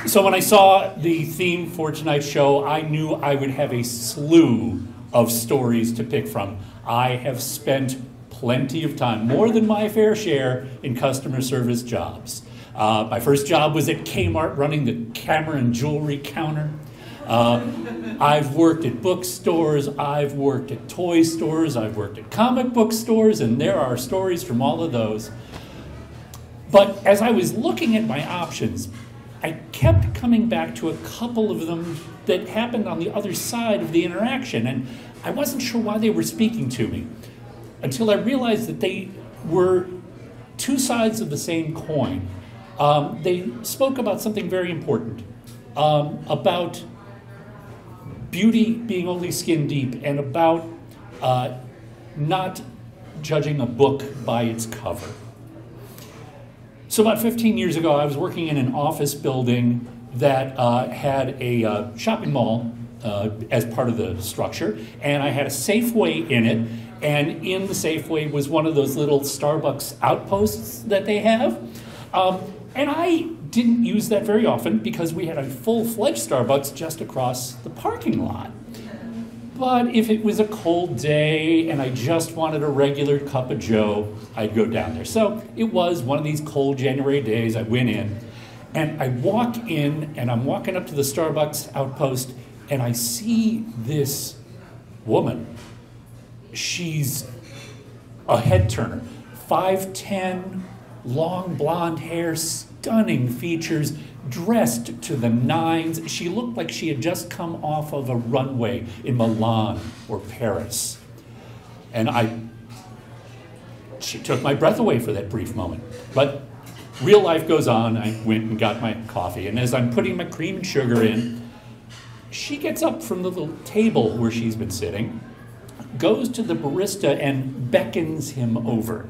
So when I saw the theme for tonight's show, I knew I would have a slew of stories to pick from. I have spent plenty of time, more than my fair share, in customer service jobs. My first job was at Kmart running the camera and jewelry counter. I've worked at bookstores, I've worked at toy stores, I've worked at comic book stores, and there are stories from all of those. But as I was looking at my options, I kept coming back to a couple of them that happened on the other side of the interaction, and I wasn't sure why they were speaking to me until I realized that they were two sides of the same coin. They spoke about something very important, about beauty being only skin deep, and about not judging a book by its cover. So about 15 years ago, I was working in an office building that had a shopping mall as part of the structure, and I had a Safeway in it, and in the Safeway was one of those little Starbucks outposts that they have. And I didn't use that very often because we had a full-fledged Starbucks just across the parking lot. But if it was a cold day and I just wanted a regular cup of joe, I'd go down there. So it was one of these cold January days. I went in, and I walk in, and I'm walking up to the Starbucks outpost, and I see this woman. She's a head turner, 5'10", long blonde hair, stunning features, dressed to the nines. She looked like she had just come off of a runway in Milan or Paris. And she took my breath away for that brief moment. But real life goes on. I went and got my coffee, and as I'm putting my cream and sugar in, she gets up from the little table where she's been sitting, goes to the barista and beckons him over.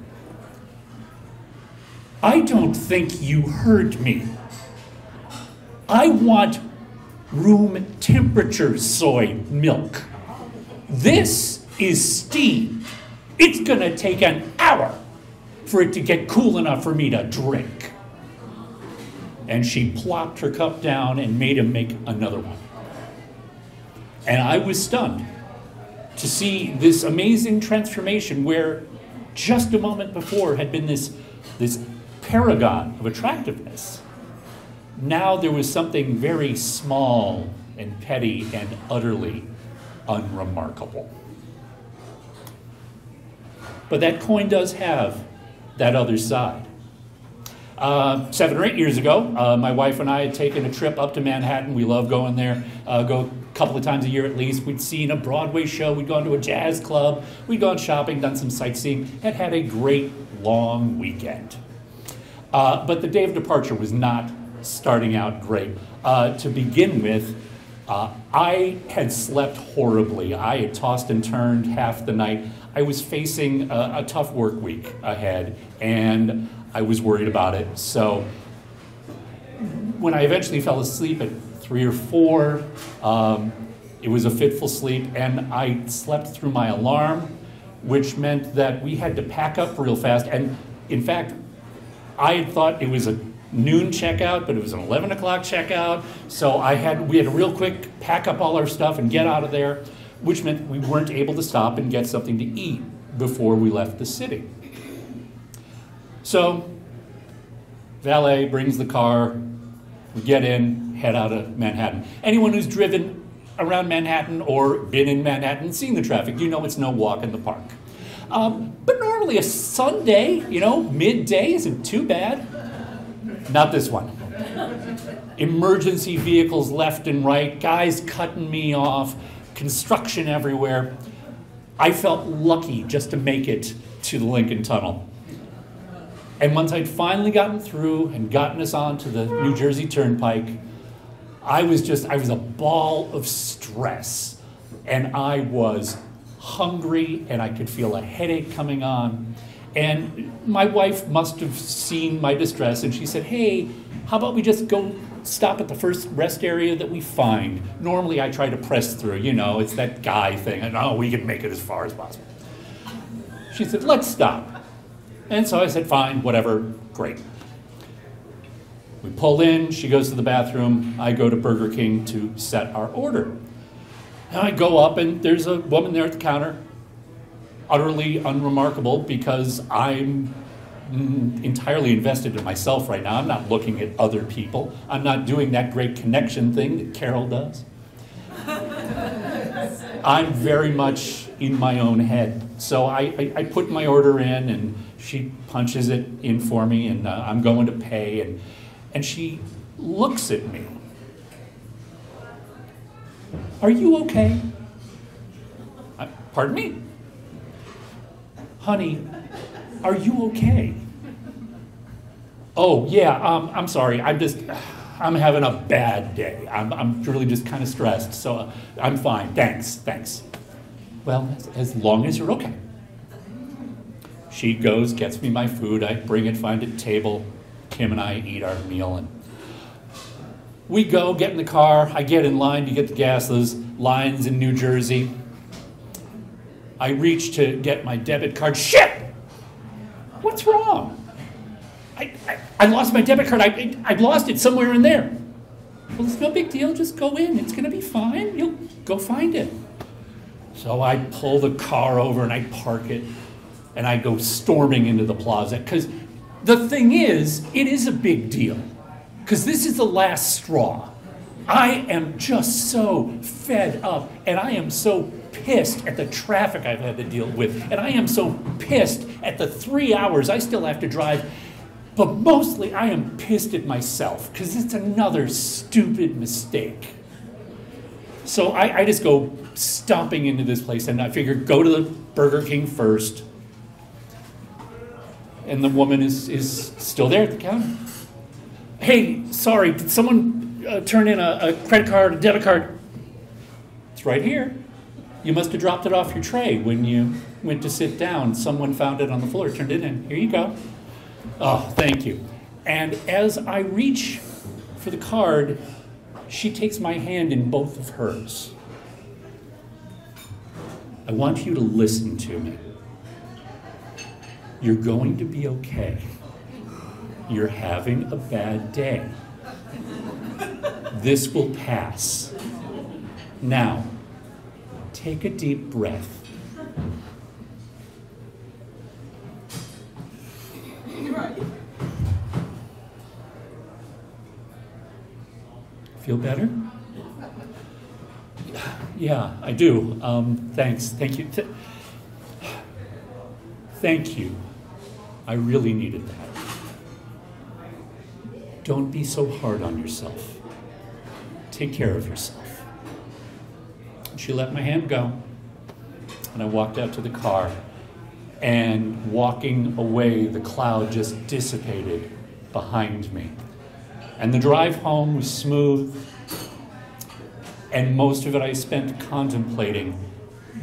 "I don't think you heard me. I want room temperature soy milk. This is steamed. It's gonna take an hour for it to get cool enough for me to drink." And she plopped her cup down and made him make another one. And I was stunned to see this amazing transformation where just a moment before had been this paragon of attractiveness. Now there was something very small and petty and utterly unremarkable. But that coin does have that other side. 7 or 8 years ago, my wife and I had taken a trip up to Manhattan. We love going there, go a couple of times a year at least. We'd seen a Broadway show, we'd gone to a jazz club, we'd gone shopping, done some sightseeing, had a great long weekend. But the day of departure was not starting out great. To begin with, I had slept horribly. I had tossed and turned half the night. I was facing a tough work week ahead, and I was worried about it. So when I eventually fell asleep at 3 or 4, it was a fitful sleep, and I slept through my alarm, which meant that we had to pack up real fast. And in fact, I had thought it was a noon checkout, but it was an 11 o'clock checkout. So we had to real quick pack up all our stuff and get out of there, which meant we weren't able to stop and get something to eat before we left the city. So valet brings the car, we get in, head out of Manhattan. Anyone who's driven around Manhattan or been in Manhattan, seen the traffic, you know it's no walk in the park. But normally a Sunday, midday isn't too bad. Not this one. Emergency vehicles left and right, guys cutting me off, construction everywhere. I felt lucky just to make it to the Lincoln Tunnel. And once I'd finally gotten through and gotten us onto the New Jersey Turnpike, I was a ball of stress. And I was hungry, and I could feel a headache coming on. And my wife must have seen my distress, and she said, "Hey, how about we just go stop at the first rest area that we find?" Normally I try to press through, it's that guy thing, and we can make it as far as possible. She said, "Let's stop." And so I said, "Fine, whatever, great." We pull in, she goes to the bathroom, I go to Burger King to set our order. And I go up and there's a woman there at the counter, utterly unremarkable because I'm entirely invested in myself right now. I'm not looking at other people. I'm not doing that great connection thing that Carol does. I'm very much in my own head. So I put my order in and she punches it in for me and I'm going to pay and she looks at me. Are you okay? Pardon me? Honey, are you okay? Oh, yeah, I'm sorry. I'm having a bad day. I'm really just kind of stressed, so I'm fine. Thanks. Well, as long as you're okay. She goes, gets me my food. I bring it, find a table. Kim and I eat our meal, and we go, get in the car. I get in line to get the gas, those lines in New Jersey. I reach to get my debit card. Shit! What's wrong? I lost my debit card. I lost it somewhere in there. Well, it's no big deal. Just go in. It's going to be fine. You'll go find it. So I pull the car over and I park it. And I go storming into the plaza. Because the thing is, it is a big deal. Because this is the last straw. I am just so fed up. And I am so pissed at the traffic I've had to deal with. And I am so pissed at the 3 hours I still have to drive. But mostly I am pissed at myself because it's another stupid mistake. So I just go stomping into this place and I figure go to the Burger King first. And the woman is still there at the counter. Hey, sorry, did someone turn in a credit card, a debit card? It's right here. You must have dropped it off your tray when you went to sit down. Someone found it on the floor, turned it in. Here you go. Oh, thank you. And as I reach for the card, she takes my hand in both of hers. I want you to listen to me. You're going to be okay. You're having a bad day. This will pass. Now, take a deep breath. Feel better? Yeah, I do. Thanks. Thank you. Thank you. I really needed that. Don't be so hard on yourself. Take care of yourself. She let my hand go, and I walked out to the car. And walking away, the cloud just dissipated behind me. And the drive home was smooth. And most of it I spent contemplating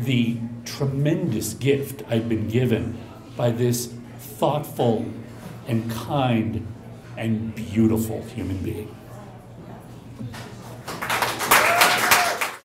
the tremendous gift I'd been given by this thoughtful and kind and beautiful human being.